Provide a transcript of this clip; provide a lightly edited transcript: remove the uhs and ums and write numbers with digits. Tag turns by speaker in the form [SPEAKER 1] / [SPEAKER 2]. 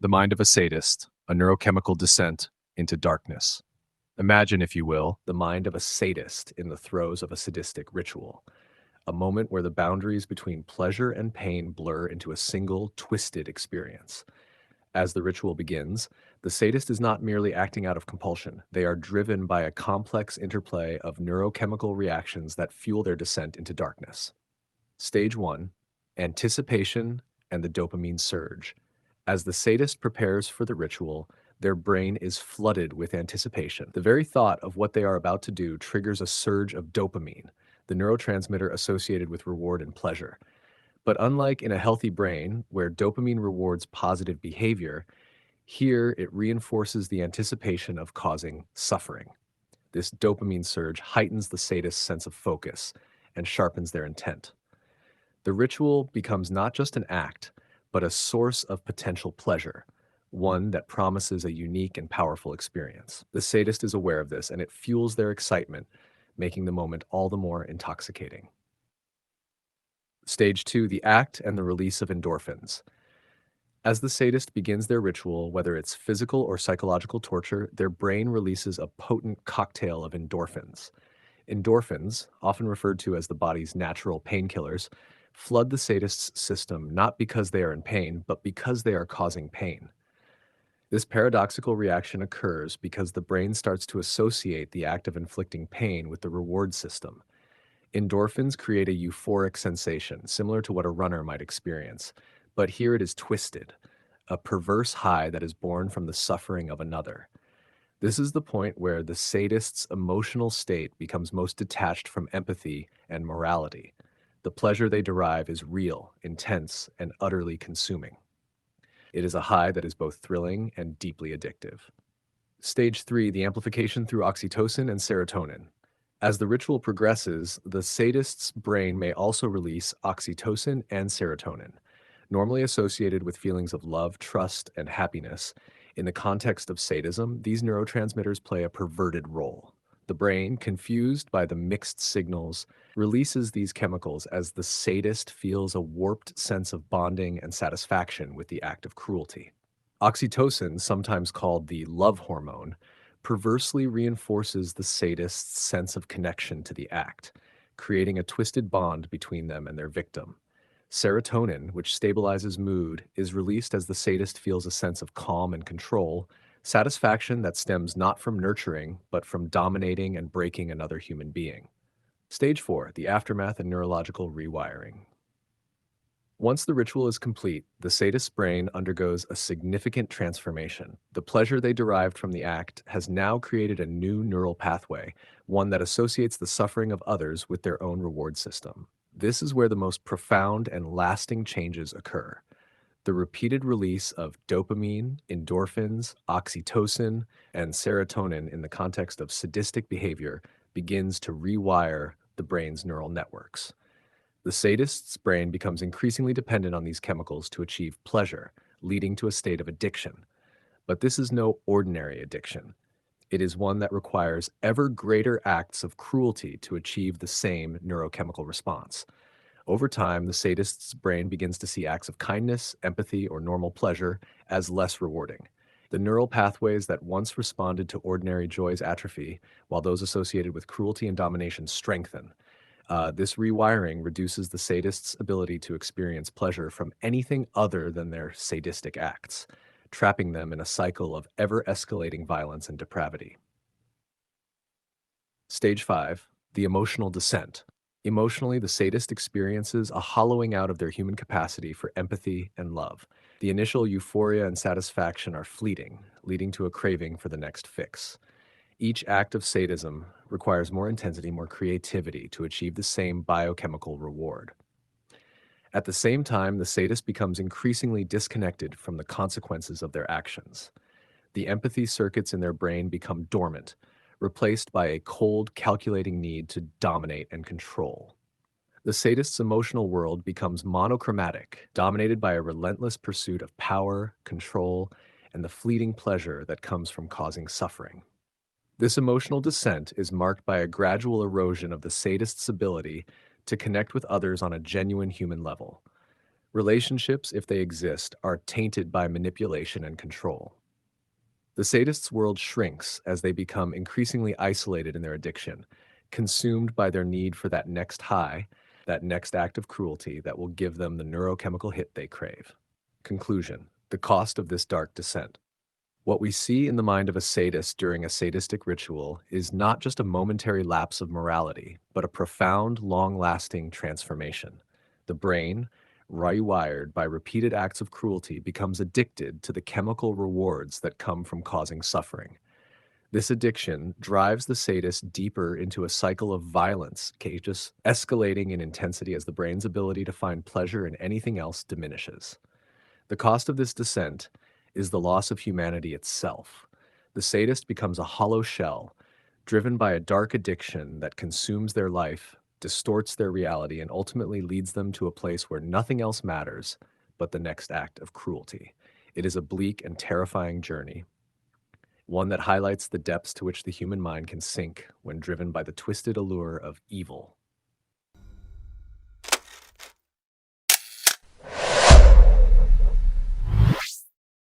[SPEAKER 1] The mind of a sadist, a neurochemical descent into darkness. Imagine, if you will, the mind of a sadist in the throes of a sadistic ritual, a moment where the boundaries between pleasure and pain blur into a single, twisted experience. As the ritual begins, the sadist is not merely acting out of compulsion. They are driven by a complex interplay of neurochemical reactions that fuel their descent into darkness. Stage 1: Anticipation and the dopamine surge. As the sadist prepares for the ritual, their brain is flooded with anticipation. The very thought of what they are about to do triggers a surge of dopamine, the neurotransmitter associated with reward and pleasure. But unlike in a healthy brain, where dopamine rewards positive behavior, here it reinforces the anticipation of causing suffering. This dopamine surge heightens the sadist's sense of focus and sharpens their intent. The ritual becomes not just an act, but a source of potential pleasure, one that promises a unique and powerful experience. The sadist is aware of this, and it fuels their excitement, making the moment all the more intoxicating. Stage 2: The act and the release of endorphins. As the sadist begins their ritual, whether it's physical or psychological torture, their brain releases a potent cocktail of endorphins. Endorphins, often referred to as the body's natural painkillers, flood the sadist's system not because they are in pain, but because they are causing pain. This paradoxical reaction occurs because the brain starts to associate the act of inflicting pain with the reward system. Endorphins create a euphoric sensation, similar to what a runner might experience, but here it is twisted, a perverse high that is born from the suffering of another. This is the point where the sadist's emotional state becomes most detached from empathy and morality. The pleasure they derive is real, intense, and utterly consuming. It is a high that is both thrilling and deeply addictive. Stage 3: The amplification through oxytocin and serotonin. As the ritual progresses, the sadist's brain may also release oxytocin and serotonin, normally associated with feelings of love, trust, and happiness. In the context of sadism, these neurotransmitters play a perverted role. The brain, confused by the mixed signals, releases these chemicals as the sadist feels a warped sense of bonding and satisfaction with the act of cruelty. Oxytocin, sometimes called the love hormone, perversely reinforces the sadist's sense of connection to the act, creating a twisted bond between them and their victim. Serotonin, which stabilizes mood, is released as the sadist feels a sense of calm and control, satisfaction that stems not from nurturing, but from dominating and breaking another human being. Stage 4: The aftermath and neurological rewiring. Once the ritual is complete, the sadist's brain undergoes a significant transformation. The pleasure they derived from the act has now created a new neural pathway, one that associates the suffering of others with their own reward system. This is where the most profound and lasting changes occur. The repeated release of dopamine, endorphins, oxytocin, and serotonin in the context of sadistic behavior begins to rewire the brain's neural networks. The sadist's brain becomes increasingly dependent on these chemicals to achieve pleasure, leading to a state of addiction. But this is no ordinary addiction. It is one that requires ever greater acts of cruelty to achieve the same neurochemical response. Over time, the sadist's brain begins to see acts of kindness, empathy, or normal pleasure as less rewarding. The neural pathways that once responded to ordinary joys atrophy, while those associated with cruelty and domination strengthen. This rewiring reduces the sadist's ability to experience pleasure from anything other than their sadistic acts, trapping them in a cycle of ever-escalating violence and depravity. Stage 5: The emotional descent. Emotionally, the sadist experiences a hollowing out of their human capacity for empathy and love. The initial euphoria and satisfaction are fleeting, leading to a craving for the next fix. Each act of sadism requires more intensity, more creativity to achieve the same biochemical reward. At the same time, the sadist becomes increasingly disconnected from the consequences of their actions. The empathy circuits in their brain become dormant, replaced by a cold, calculating need to dominate and control. The sadist's emotional world becomes monochromatic, dominated by a relentless pursuit of power, control, and the fleeting pleasure that comes from causing suffering. This emotional descent is marked by a gradual erosion of the sadist's ability to connect with others on a genuine human level. Relationships, if they exist, are tainted by manipulation and control. The sadist's world shrinks as they become increasingly isolated in their addiction, consumed by their need for that next high, that next act of cruelty that will give them the neurochemical hit they crave. Conclusion: the cost of this dark descent. What we see in the mind of a sadist during a sadistic ritual is not just a momentary lapse of morality, but a profound, long lasting transformation. The brain, rewired by repeated acts of cruelty, becomes addicted to the chemical rewards that come from causing suffering. This addiction drives the sadist deeper into a cycle of violence, just escalating in intensity as the brain's ability to find pleasure in anything else diminishes. The cost of this descent is the loss of humanity itself. The sadist becomes a hollow shell, driven by a dark addiction that consumes their life, distorts their reality, and ultimately leads them to a place where nothing else matters but the next act of cruelty. It is a bleak and terrifying journey, one that highlights the depths to which the human mind can sink when driven by the twisted allure of evil.